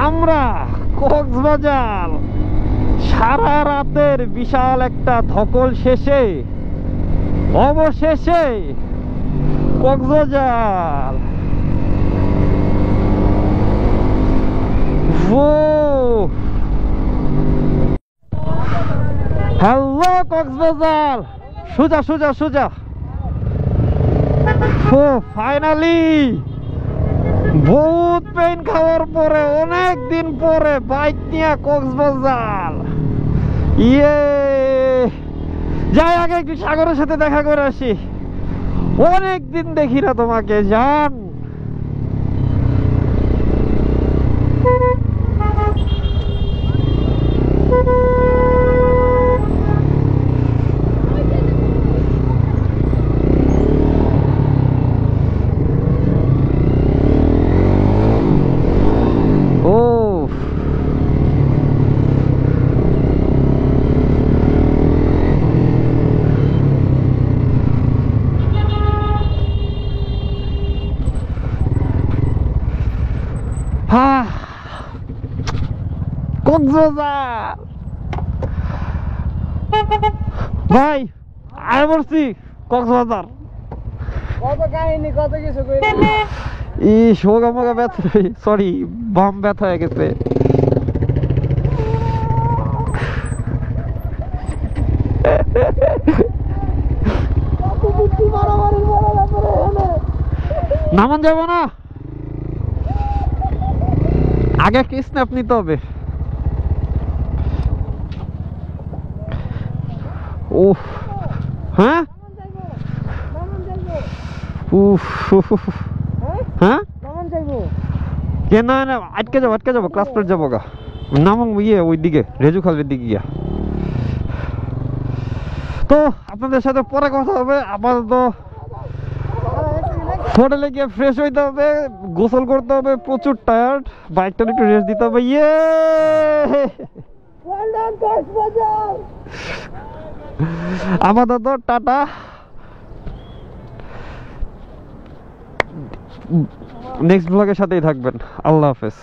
আমরা কক্সবাজার সারা রাতের বিশাল একটা ধকল শেষে অবশেষে কক্সবাজার। হ্যালো কক্সবাজার, সোজা সোজা সোজা। ফাইনালি বহুত পেইন খাওয়ার পরে অনেক দিন পরে বাইক নিয়ে কক্সবাজার। ইয়ে, যাই আগে একটু সাগরের সাথে দেখা করে আসি, অনেক দিন দেখি না তোমাকে জান। কক্সবাজার ভাই আয় বলছি কক্সবাজার। কত কাহিনী কত কিছু শোগা মোগা ব্যথা, সরি বাম ব্যথা হয়ে গেছে। নামান যাব না, আগে কি স্ন্যাপ নিতে হবে। উফ, হ্যাঁ উফ, হ্যাঁ কেন না, আটকে যাবো ক্লাস প্লেট যাবো গা, নামাং ইয়ে ওই দিকে রেজু খালের দিকে গিয়া। তো আপনাদের সাথে পরে কথা হবে। আপাতত হোটেলে গিয়ে ফ্রেশ হইতে হবে, গোসল করতে হবে, প্রচুর টায়ার্ড, বাইকটা একটু রেস্ট দিতে হবে। ইয়ে আপাতত টাটা, নেক্সট ব্লগের সাথেই থাকবেন। আল্লাহ হাফেজ।